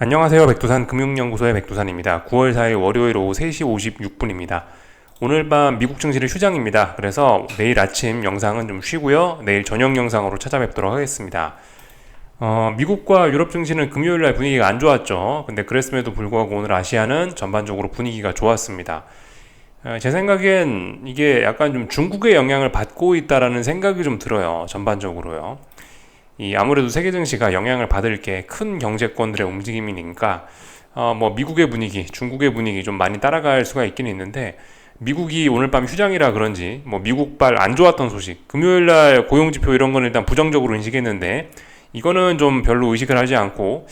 안녕하세요. 백두산 금융연구소의 백두산입니다. 9월 4일 월요일 오후 3시 56분입니다. 오늘 밤 미국 증시는 휴장입니다. 그래서 내일 아침 영상은 좀 쉬고요. 내일 저녁 영상으로 찾아뵙도록 하겠습니다. 미국과 유럽 증시는 금요일날 분위기가 안 좋았죠. 근데 그랬음에도 불구하고 오늘 아시아는 전반적으로 분위기가 좋았습니다. 제 생각엔 이게 약간 좀 중국의 영향을 받고 있다라는 생각이 좀 들어요. 전반적으로요. 아무래도 세계 증시가 영향을 받을 게 큰 경제권들의 움직임이니까 미국의 분위기, 중국의 분위기 좀 많이 따라갈 수가 있긴 있는데 미국이 오늘 밤 휴장이라 그런지 미국발 안 좋았던 소식, 금요일날 고용지표 이런 거는 일단 부정적으로 인식했는데 이거는 좀 별로 의식을 하지 않고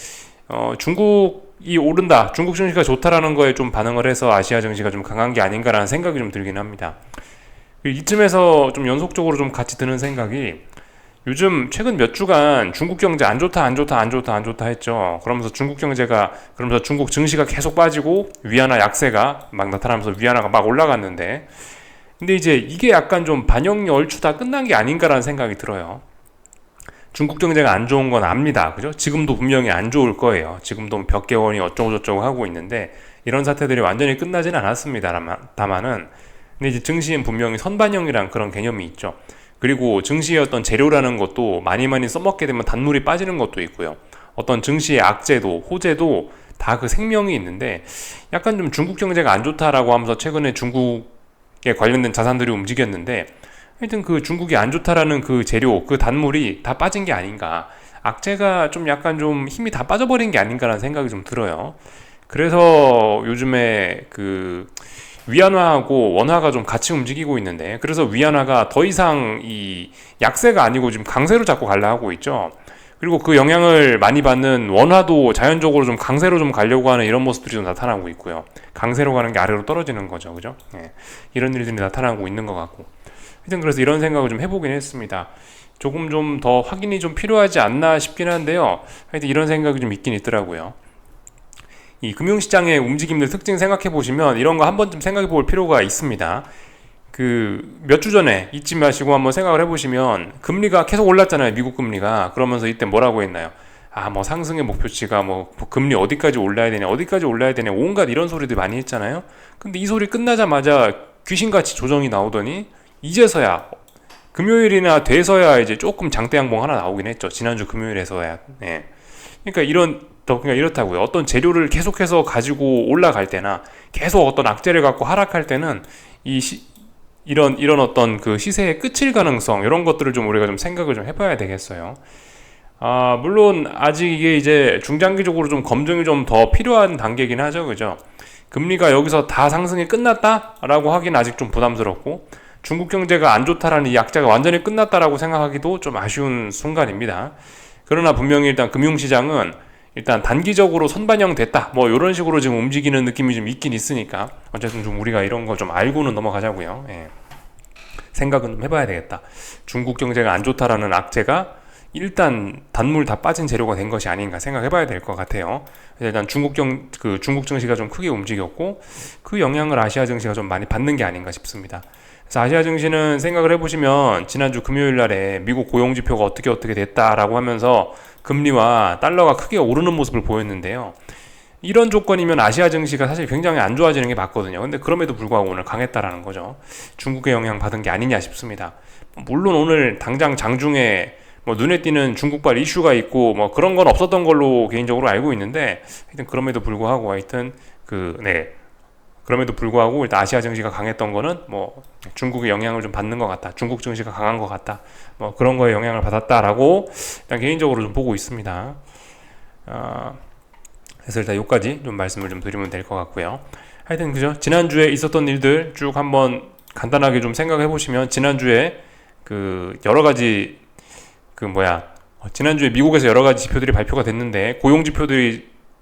중국이 오른다, 중국 증시가 좋다라는 거에 좀 반응을 해서 아시아 증시가 좀 강한 게 아닌가라는 생각이 좀 들긴 합니다. 이쯤에서 좀 연속적으로 좀 같이 드는 생각이 요즘 최근 몇 주간 중국 경제 안 좋다 했죠. 그러면서 중국 증시가 계속 빠지고 위안화 약세가 막 나타나면서 위안화가 막 올라갔는데 근데 이제 이게 약간 좀 반영이 얼추 다 끝난 게 아닌가라는 생각이 들어요. 중국 경제가 안 좋은 건 압니다. 그죠? 지금도 분명히 안 좋을 거예요. 지금도 벽개원이 어쩌고저쩌고 하고 있는데 이런 사태들이 완전히 끝나진 않았습니다. 다만은 근데 이제 증시엔 분명히 선반영이란 그런 개념이 있죠. 그리고 증시의 어떤 재료라는 것도 많이 써먹게 되면 단물이 빠지는 것도 있고요. 어떤 증시의 악재도 호재도 다 그 생명이 있는데 약간 좀 중국 경제가 안 좋다라고 하면서 최근에 중국에 관련된 자산들이 움직였는데 하여튼 그 중국이 안 좋다라는 그 재료, 그 단물이 다 빠진 게 아닌가. 악재가 좀 약간 좀 힘이 다 빠져버린 게 아닌가라는 생각이 좀 들어요. 그래서 요즘에 위안화하고 원화가 좀 같이 움직이고 있는데 그래서 위안화가 더 이상 이 약세가 아니고 지금 강세로 자꾸 가려 하고 있죠. 그리고 그 영향을 많이 받는 원화도 자연적으로 좀 강세로 좀 가려고 하는 이런 모습들이 좀 나타나고 있고요. 강세로 가는 게 아래로 떨어지는 거죠. 그죠? 예. 이런 일들이 나타나고 있는 것 같고. 하여튼 그래서 이런 생각을 좀 해보긴 했습니다. 조금 좀 더 확인이 좀 필요하지 않나 싶긴 한데요. 하여튼 이런 생각이 좀 있긴 있더라고요. 이 금융시장의 움직임들 특징 생각해 보시면 이런 거 한 번쯤 생각해 볼 필요가 있습니다. 몇 주 전에 잊지 마시고 한번 생각을 해보시면 금리가 계속 올랐잖아요. 미국 금리가. 그러면서 이때 뭐라고 했나요? 상승의 목표치가 금리 어디까지 올라야 되냐 온갖 이런 소리들 많이 했잖아요. 근데 이 소리 끝나자마자 귀신같이 조정이 나오더니 이제서야 금요일이나 돼서야 이제 조금 장대 양봉 하나 나오긴 했죠. 지난주 금요일에서야. 네. 그러니까 이렇다고요. 어떤 재료를 계속해서 가지고 올라갈 때나 계속 어떤 악재를 갖고 하락할 때는 이런 어떤 그 시세의 끝일 가능성 이런 것들을 좀 우리가 좀 생각을 좀 해봐야 되겠어요. 물론 아직 이게 이제 중장기적으로 좀 검증이 좀 더 필요한 단계긴 하죠, 그죠? 금리가 여기서 다 상승이 끝났다라고 하기는 아직 좀 부담스럽고 중국 경제가 안 좋다라는 이 약자가 완전히 끝났다라고 생각하기도 좀 아쉬운 순간입니다. 그러나 분명히 일단 금융시장은 일단 단기적으로 선반영 됐다 이런 식으로 지금 움직이는 느낌이 좀 있긴 있으니까 어쨌든 좀 우리가 이런 거 좀 알고는 넘어가자고요. 예. 생각은 좀 해봐야 되겠다. 중국 경제가 안 좋다라는 악재가 일단 단물 다 빠진 재료가 된 것이 아닌가 생각해봐야 될 것 같아요. 일단 중국 증시가 좀 크게 움직였고 그 영향을 아시아 증시가 좀 많이 받는 게 아닌가 싶습니다. 그래서 아시아 증시는 생각을 해보시면 지난주 금요일 날에 미국 고용지표가 어떻게 됐다라고 하면서 금리와 달러가 크게 오르는 모습을 보였는데요. 이런 조건이면 아시아 증시가 사실 굉장히 안 좋아지는 게 맞거든요. 근데 그럼에도 불구하고 오늘 강했다라는 거죠. 중국의 영향 받은 게 아니냐 싶습니다. 물론 오늘 당장 장중에 눈에 띄는 중국발 이슈가 있고 그런 건 없었던 걸로 개인적으로 알고 있는데 하여튼 그럼에도 불구하고 일단 아시아 증시가 강했던 거는 중국의 영향을 좀 받는 것 같다. 중국 증시가 강한 것 같다. 그런 거에 영향을 받았다라고 일단 개인적으로 좀 보고 있습니다. 그래서 일단 여기까지 좀 말씀을 좀 드리면 될 것 같고요. 하여튼 그죠? 지난주에 있었던 일들 쭉 한번 간단하게 좀 생각해 보시면 지난주에 여러 가지 지난주에 미국에서 여러 가지 지표들이 발표가 됐는데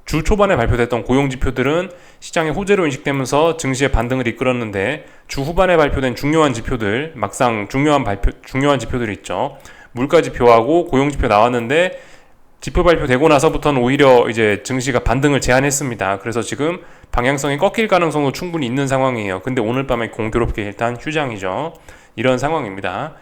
주 초반에 발표됐던 고용지표들은 시장의 호재로 인식되면서 증시의 반등을 이끌었는데 주 후반에 발표된 중요한 지표들, 막상 중요한 지표들이 있죠. 물가지표하고 고용지표 나왔는데 지표 발표되고 나서부터는 오히려 이제 증시가 반등을 제한했습니다. 그래서 지금 방향성이 꺾일 가능성도 충분히 있는 상황이에요. 근데 오늘 밤에 공교롭게 일단 휴장이죠. 이런 상황입니다.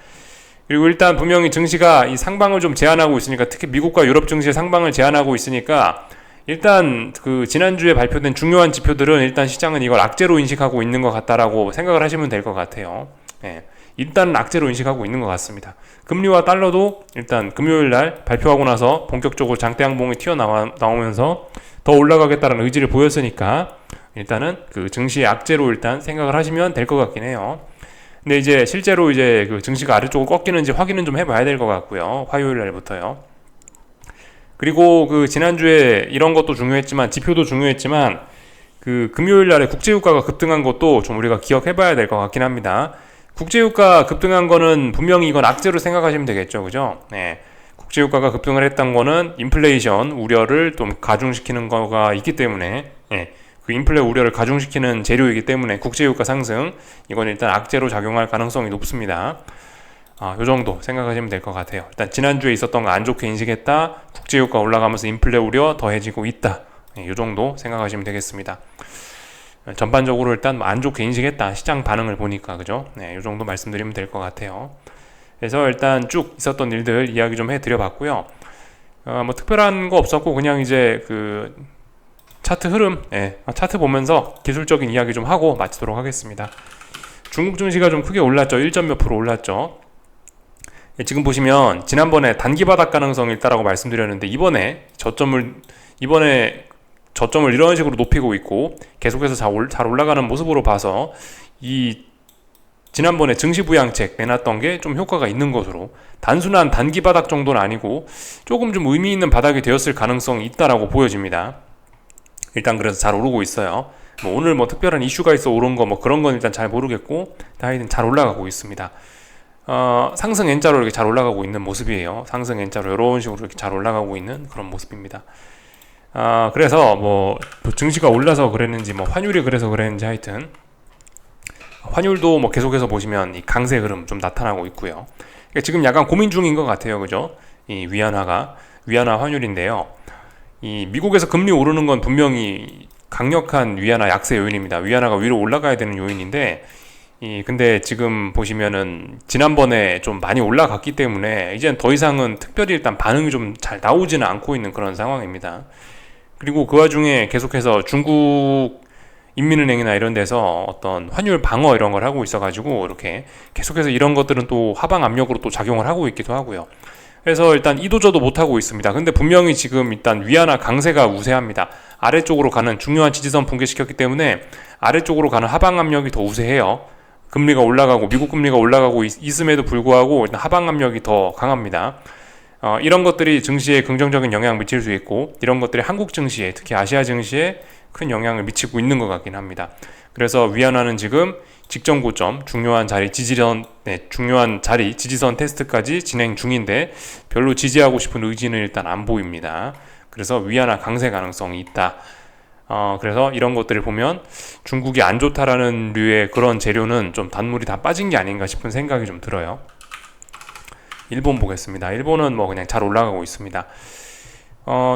그리고 일단 분명히 증시가 이 상방을 좀 제한하고 있으니까 특히 미국과 유럽 증시의 상방을 제한하고 있으니까 일단 그 지난주에 발표된 중요한 지표들은 일단 시장은 이걸 악재로 인식하고 있는 것 같다라고 생각을 하시면 될 것 같아요. 예. 일단 악재로 인식하고 있는 것 같습니다. 금리와 달러도 일단 금요일 날 발표하고 나서 본격적으로 장대 양봉이 튀어나오면서 더 올라가겠다는 의지를 보였으니까 일단은 그 증시의 악재로 일단 생각을 하시면 될 것 같긴 해요. 근데 이제 실제로 이제 그 증시가 아래쪽으로 꺾이는지 확인은 좀 해봐야 될 것 같고요. 화요일 날부터요. 그리고 그 지난주에 이런 것도 중요했지만 지표도 중요했지만 그 금요일 날에 국제유가가 급등한 것도 좀 우리가 기억해봐야 될 것 같긴 합니다. 국제유가 급등한 거는 분명히 이건 악재로 생각하시면 되겠죠, 그죠? 네. 국제유가가 급등을 했던 거는 인플레이션 우려를 좀 가중시키는 거가 있기 때문에, 네. 그 인플레 우려를 가중시키는 재료이기 때문에 국제유가 상승, 이건 일단 악재로 작용할 가능성이 높습니다. 요 정도 생각하시면 될 것 같아요. 일단 지난주에 있었던 거 안 좋게 인식했다, 국제유가 올라가면서 인플레 우려 더해지고 있다, 요 정도 생각하시면 되겠습니다. 전반적으로 일단 안 좋게 인식했다, 시장 반응을 보니까, 그죠? 네, 이 정도 말씀드리면 될 것 같아요. 그래서 일단 쭉 있었던 일들 이야기 좀 해드려 봤고요. 뭐 특별한 거 없었고 그냥 이제 그 차트 흐름, 차트 보면서 기술적인 이야기 좀 하고 마치도록 하겠습니다. 중국 증시가 좀 크게 올랐죠. 1점 몇 프로 올랐죠. 지금 보시면 지난번에 단기 바닥 가능성이 있다라고 말씀드렸는데 이번에 저점을 이런 식으로 높이고 있고 계속해서 잘 올라가는 모습으로 봐서 이 지난번에 증시 부양책 내놨던 게 좀 효과가 있는 것으로 단순한 단기 바닥 정도는 아니고 조금 좀 의미 있는 바닥이 되었을 가능성이 있다라고 보여집니다. 일단 그래서 잘 오르고 있어요. 뭐 오늘 뭐 특별한 이슈가 있어 오른 거 뭐 그런 건 일단 잘 모르겠고 하여튼 잘 올라가고 있습니다. 상승 N자로 이렇게 잘 올라가고 있는 모습이에요. 상승 N자로 이런 식으로 이렇게 잘 올라가고 있는 그런 모습입니다. 그래서 뭐 증시가 올라서 그랬는지 뭐 환율이 그래서 그랬는지 하여튼 환율도 뭐 계속해서 보시면 이 강세 흐름 좀 나타나고 있고요. 그러니까 지금 약간 고민 중인 것 같아요, 그죠? 이 위안화 환율인데요. 이 미국에서 금리 오르는 건 분명히 강력한 위안화 약세 요인입니다. 위안화가 위로 올라가야 되는 요인인데 근데 지금 보시면은 지난번에 좀 많이 올라갔기 때문에 이젠 더 이상은 특별히 일단 반응이 좀 잘 나오지는 않고 있는 그런 상황입니다. 그리고 그 와중에 계속해서 중국 인민은행이나 이런 데서 어떤 환율 방어 이런 걸 하고 있어가지고 이렇게 계속해서 이런 것들은 또 하방 압력으로 또 작용을 하고 있기도 하고요. 그래서 일단 이도저도 못하고 있습니다. 근데 분명히 지금 일단 위안화 강세가 우세합니다. 아래쪽으로 가는 중요한 지지선 붕괴시켰기 때문에 아래쪽으로 가는 하방 압력이 더 우세해요. 금리가 올라가고 미국 금리가 올라가고 있음에도 불구하고 일단 하방 압력이 더 강합니다. 이런 것들이 증시에 긍정적인 영향을 미칠 수 있고 이런 것들이 한국 증시에 특히 아시아 증시에 큰 영향을 미치고 있는 것 같긴 합니다. 그래서 위안화는 지금 직전 고점 중요한 자리 지지선 테스트까지 진행 중인데 별로 지지하고 싶은 의지는 일단 안 보입니다. 그래서 위안화 강세 가능성이 있다. 그래서 이런 것들을 보면 중국이 안 좋다라는 류의 그런 재료는 좀 단물이 다 빠진 게 아닌가 싶은 생각이 좀 들어요. 일본 보겠습니다. 일본은 뭐 그냥 잘 올라가고 있습니다.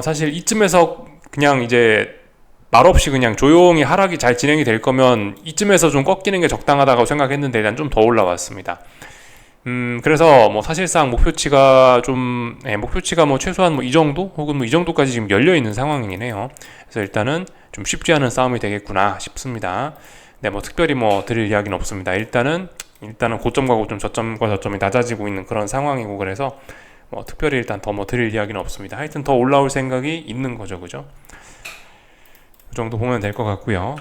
사실 이쯤에서 그냥 이제 말없이 그냥 조용히 하락이 잘 진행이 될 거면 이쯤에서 좀 꺾이는 게 적당하다고 생각했는데 일단 좀 더 올라왔습니다. 그래서 뭐 사실상 목표치가 뭐 최소한 뭐 이 정도 혹은 뭐 이 정도까지 지금 열려 있는 상황이긴 해요. 그래서 일단은 좀 쉽지 않은 싸움이 되겠구나 싶습니다. 네, 뭐 특별히 뭐 드릴 이야기는 없습니다. 일단은 고점과 고점, 저점과 저점이 낮아지고 있는 그런 상황이고 그래서 뭐 특별히 일단 더 뭐 드릴 이야기는 없습니다. 하여튼 더 올라올 생각이 있는 거죠, 그죠? 그 정도 보면 될 것 같고요.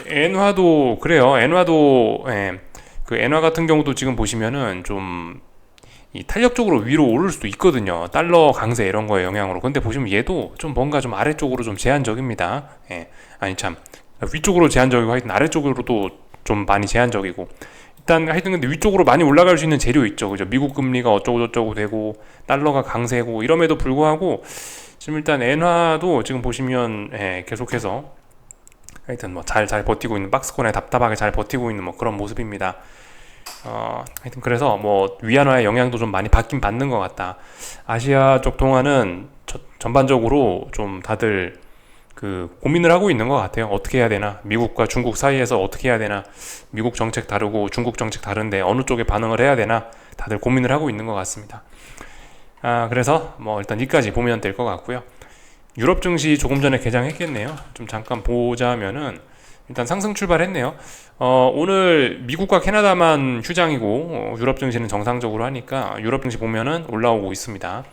엔화도 그래요. 엔화도 그 엔화 같은 경우도 지금 보시면은 좀 이 탄력적으로 위로 오를 수도 있거든요. 달러 강세 이런 거의 영향으로. 근데 보시면 얘도 좀 뭔가 좀 아래쪽으로 좀 제한적입니다. 위쪽으로 제한적이고 하여튼 아래쪽으로도 좀 많이 제한적이고. 일단 하여튼 근데 위쪽으로 많이 올라갈 수 있는 재료 있죠. 그죠? 미국 금리가 어쩌고 저쩌고 되고 달러가 강세고 이럼에도 불구하고 지금 일단 엔화도 지금 보시면 계속해서 하여튼 뭐 잘 버티고 있는 박스권에 답답하게 잘 버티고 있는 뭐 그런 모습입니다. 하여튼 그래서 뭐 위안화의 영향도 좀 많이 받긴 받는 것 같다. 아시아 쪽 동안은 전반적으로 좀 다들 그 고민을 하고 있는 것 같아요. 어떻게 해야 되나? 미국과 중국 사이에서 어떻게 해야 되나? 미국 정책 다르고 중국 정책 다른데 어느 쪽에 반응을 해야 되나? 다들 고민을 하고 있는 것 같습니다. 그래서 뭐 일단 여기까지 보면 될 것 같고요. 유럽 증시 조금 전에 개장했겠네요. 좀 잠깐 보자면은 일단 상승 출발했네요. 오늘 미국과 캐나다만 휴장이고 유럽 증시는 정상적으로 하니까 유럽 증시 보면은 올라오고 있습니다.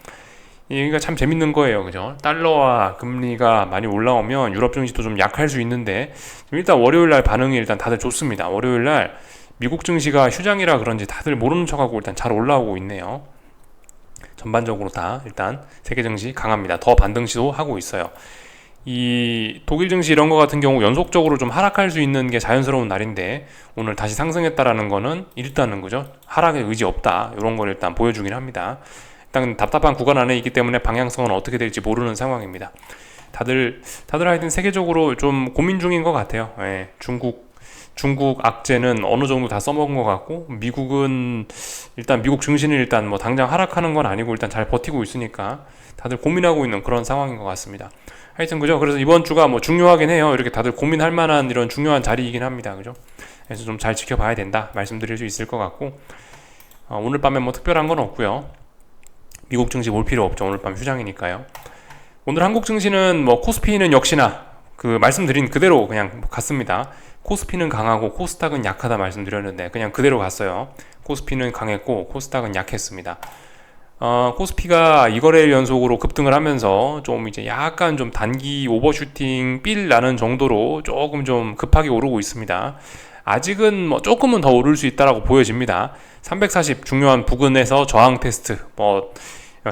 이게 참 재밌는 거예요, 그죠? 달러와 금리가 많이 올라오면 유럽 증시도 좀 약할 수 있는데 일단 월요일 날 반응이 일단 다들 좋습니다. 월요일 날 미국 증시가 휴장이라 그런지 다들 모르는 척하고 일단 잘 올라오고 있네요. 전반적으로 다 일단 세계 증시 강합니다. 더 반등시도 하고 있어요. 이 독일 증시 이런 거 같은 경우 연속적으로 좀 하락할 수 있는 게 자연스러운 날인데 오늘 다시 상승했다라는 거는 일단은 그죠? 하락의 의지 없다. 이런 걸 일단 보여주긴 합니다. 일단 답답한 구간 안에 있기 때문에 방향성은 어떻게 될지 모르는 상황입니다. 다들 하여튼 세계적으로 좀 고민 중인 것 같아요. 예, 중국 악재는 어느 정도 다 써먹은 것 같고 미국은 일단 미국 증시는 일단 뭐 당장 하락하는 건 아니고 일단 잘 버티고 있으니까 다들 고민하고 있는 그런 상황인 것 같습니다. 하여튼 그죠? 그래서 이번 주가 뭐 중요하긴 해요. 이렇게 다들 고민할 만한 이런 중요한 자리이긴 합니다. 그죠? 그래서 좀 잘 지켜봐야 된다 말씀드릴 수 있을 것 같고 오늘 밤에 뭐 특별한 건 없고요. 미국 증시 볼 필요 없죠. 오늘 밤 휴장이니까요. 오늘 한국 증시는 뭐 코스피는 역시나 그 말씀드린 그대로 그냥 갔습니다. 코스피는 강하고 코스닥은 약하다 말씀드렸는데 그냥 그대로 갔어요. 코스피는 강했고 코스닥은 약했습니다. 코스피가 2거래일 연속으로 급등을 하면서 좀 이제 약간 좀 단기 오버슈팅 삘 나는 정도로 조금 좀 급하게 오르고 있습니다. 아직은 뭐 조금은 더 오를 수 있다라고 보여집니다. 340 중요한 부근에서 저항 테스트. 뭐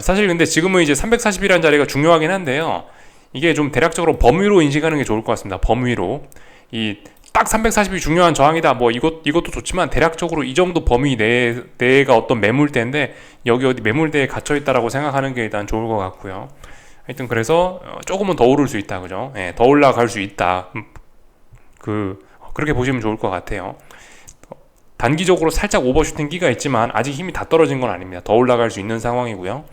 사실 근데 지금은 이제 340이라는 자리가 중요하긴 한데요. 이게 좀 대략적으로 범위로 인식하는 게 좋을 것 같습니다. 범위로 이 딱 340이 중요한 저항이다. 뭐 이것도 좋지만 대략적으로 이 정도 범위 내가 어떤 매물대인데 여기 어디 매물대에 갇혀 있다라고 생각하는 게 일단 좋을 것 같고요. 하여튼 그래서 조금은 더 오를 수 있다, 그죠? 예, 더 올라갈 수 있다. 그렇게 보시면 좋을 것 같아요. 단기적으로 살짝 오버슈팅 기가 있지만 아직 힘이 다 떨어진 건 아닙니다. 더 올라갈 수 있는 상황이고요.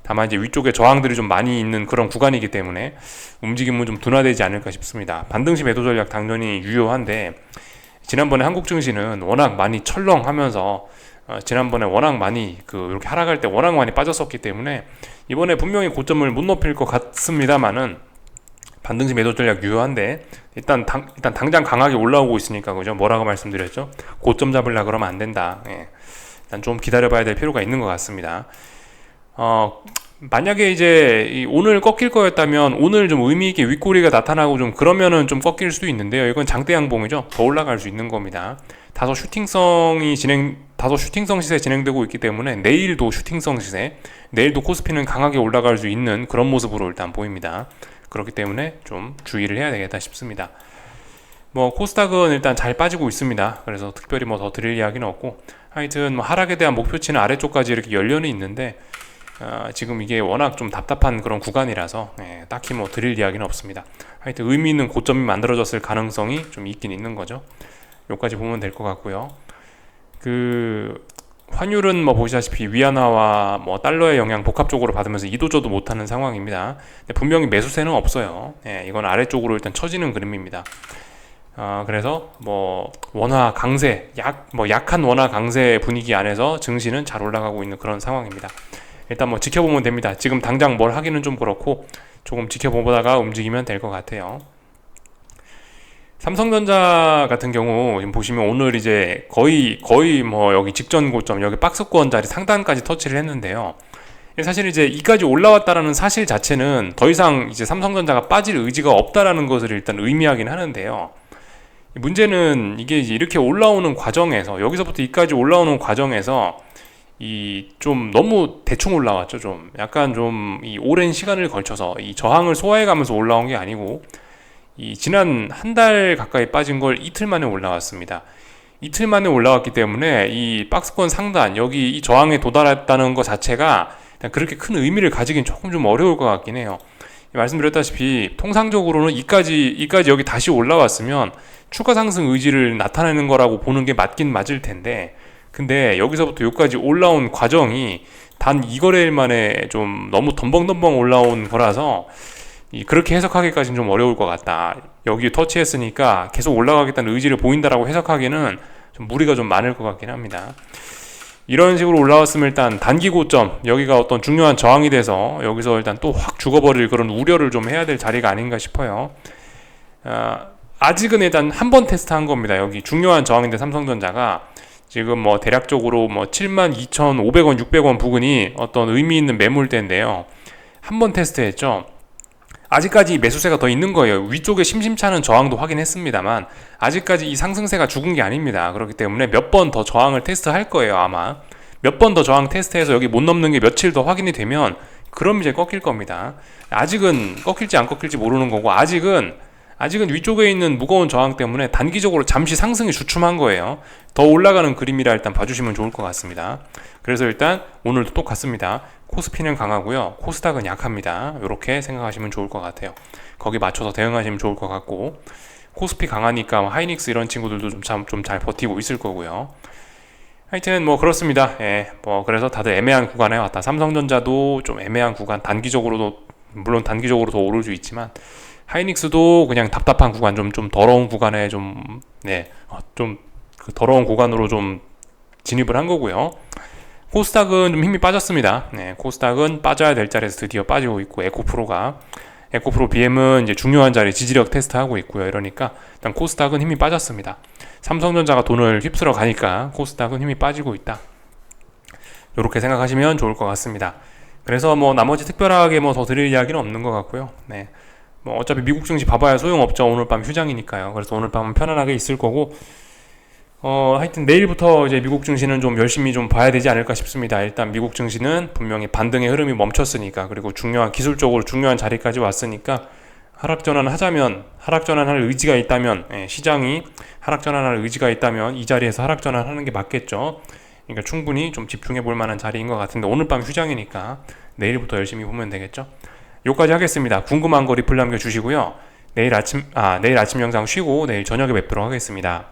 다만 이제 위쪽에 저항들이 좀 많이 있는 그런 구간이기 때문에 움직임은 좀 둔화되지 않을까 싶습니다. 반등시 매도 전략 당연히 유효한데 지난번에 한국 증시는 워낙 많이 철렁하면서 지난번에 워낙 많이 이렇게 하락할 때 워낙 많이 빠졌었기 때문에 이번에 분명히 고점을 못 높일 것 같습니다만은 반등시 매도 전략 유효한데 일단 당장 강하게 올라오고 있으니까 그죠? 뭐라고 말씀드렸죠? 고점 잡으려 그러면 안 된다. 예. 일단 좀 기다려봐야 될 필요가 있는 것 같습니다. 만약에 이제 오늘 꺾일 거였다면 오늘 좀 의미있게 윗꼬리가 나타나고 좀 그러면은 좀 꺾일 수도 있는데요. 이건 장대 양봉이죠. 더 올라갈 수 있는 겁니다. 다소 슈팅성 시세 진행되고 있기 때문에 내일도 슈팅성 시세, 내일도 코스피는 강하게 올라갈 수 있는 그런 모습으로 일단 보입니다. 그렇기 때문에 좀 주의를 해야 되겠다 싶습니다. 뭐 코스닥은 일단 잘 빠지고 있습니다. 그래서 특별히 뭐 더 드릴 이야기는 없고 하여튼 뭐 하락에 대한 목표치는 아래쪽까지 이렇게 열려는 있는데 지금 이게 워낙 좀 답답한 그런 구간이라서 딱히 뭐 드릴 이야기는 없습니다. 하여튼 의미 있는 고점이 만들어졌을 가능성이 좀 있긴 있는 거죠. 여기까지 보면 될 것 같고요. 환율은 뭐 보시다시피 위안화와 뭐 달러의 영향 복합적으로 받으면서 이도저도 못하는 상황입니다. 근데 분명히 매수세는 없어요. 이건 아래쪽으로 일단 처지는 그림입니다. 그래서 뭐 원화 강세, 약한 원화 강세 분위기 안에서 증시는 잘 올라가고 있는 그런 상황입니다. 일단 뭐 지켜보면 됩니다. 지금 당장 뭘 하기는 좀 그렇고 조금 지켜보다가 움직이면 될 것 같아요. 삼성전자 같은 경우 지금 보시면 오늘 이제 거의 뭐 여기 직전 고점 여기 박스권 자리 상단까지 터치를 했는데요. 사실 이제 이까지 올라왔다라는 사실 자체는 더 이상 이제 삼성전자가 빠질 의지가 없다라는 것을 일단 의미하긴 하는데요. 문제는 이게 이제 이렇게 올라오는 과정에서 여기서부터 이까지 올라오는 과정에서 이 좀 너무 대충 올라왔죠. 좀 약간 좀 이 오랜 시간을 걸쳐서 이 저항을 소화해가면서 올라온 게 아니고 이 지난 한 달 가까이 빠진 걸 이틀 만에 올라왔습니다. 이틀 만에 올라왔기 때문에 이 박스권 상단 여기 이 저항에 도달했다는 것 자체가 그렇게 큰 의미를 가지긴 조금 좀 어려울 것 같긴 해요. 말씀드렸다시피 통상적으로는 이까지 여기 다시 올라왔으면 추가 상승 의지를 나타내는 거라고 보는 게 맞긴 맞을 텐데 근데 여기서부터 여기까지 올라온 과정이 단 2거래일 만에 좀 너무 덤벙덤벙 올라온 거라서 그렇게 해석하기까지는 좀 어려울 것 같다. 여기 터치했으니까 계속 올라가겠다는 의지를 보인다라고 해석하기는 좀 무리가 좀 많을 것 같긴 합니다. 이런 식으로 올라왔으면 일단 단기 고점, 여기가 어떤 중요한 저항이 돼서 여기서 일단 또 확 죽어버릴 그런 우려를 좀 해야 될 자리가 아닌가 싶어요. 아직은 일단 한 번 테스트한 겁니다. 여기 중요한 저항인데 삼성전자가 지금 뭐 대략적으로 뭐 72,500원, 600원 부근이 어떤 의미 있는 매물대인데요. 한 번 테스트했죠. 아직까지 매수세가 더 있는 거예요. 위쪽에 심심찮은 저항도 확인했습니다만 아직까지 이 상승세가 죽은 게 아닙니다. 그렇기 때문에 몇 번 더 저항을 테스트할 거예요. 아마 몇 번 더 저항 테스트해서 여기 못 넘는 게 며칠 더 확인이 되면 그럼 이제 꺾일 겁니다. 아직은 꺾일지 안 꺾일지 모르는 거고 아직은 위쪽에 있는 무거운 저항 때문에 단기적으로 잠시 상승이 주춤한 거예요. 더 올라가는 그림이라 일단 봐주시면 좋을 것 같습니다. 그래서 일단 오늘도 똑같습니다. 코스피는 강하고요. 코스닥은 약합니다. 이렇게 생각하시면 좋을 것 같아요. 거기 맞춰서 대응하시면 좋을 것 같고 코스피 강하니까 하이닉스 이런 친구들도 좀 잘 버티고 있을 거고요. 하여튼 뭐 그렇습니다. 예, 뭐 그래서 다들 애매한 구간에 왔다. 삼성전자도 좀 애매한 구간, 단기적으로도 물론 단기적으로 더 오를 수 있지만 하이닉스도 그냥 답답한 구간, 좀 더러운 구간에 좀 그 더러운 구간으로 좀 진입을 한 거고요. 코스닥은 좀 힘이 빠졌습니다. 네, 코스닥은 빠져야 될 자리에서 드디어 빠지고 있고 에코프로 BM은 이제 중요한 자리 지지력 테스트하고 있고요. 이러니까 일단 코스닥은 힘이 빠졌습니다. 삼성전자가 돈을 휩쓸어 가니까 코스닥은 힘이 빠지고 있다. 이렇게 생각하시면 좋을 것 같습니다. 그래서 뭐 나머지 특별하게 뭐 더 드릴 이야기는 없는 것 같고요. 네. 뭐 어차피 미국 증시 봐봐야 소용없죠. 오늘 밤 휴장이니까요. 그래서 오늘 밤은 편안하게 있을 거고 하여튼 내일부터 이제 미국 증시는 좀 열심히 좀 봐야 되지 않을까 싶습니다. 일단 미국 증시는 분명히 반등의 흐름이 멈췄으니까 그리고 기술적으로 중요한 자리까지 왔으니까 하락전환할 의지가 있다면 시장이 하락전환할 의지가 있다면 이 자리에서 하락전환하는 게 맞겠죠. 그러니까 충분히 좀 집중해 볼 만한 자리인 것 같은데 오늘 밤 휴장이니까 내일부터 열심히 보면 되겠죠. 여기까지 하겠습니다. 궁금한 거 리플 남겨주시고요. 내일 아침 영상 쉬고 내일 저녁에 뵙도록 하겠습니다.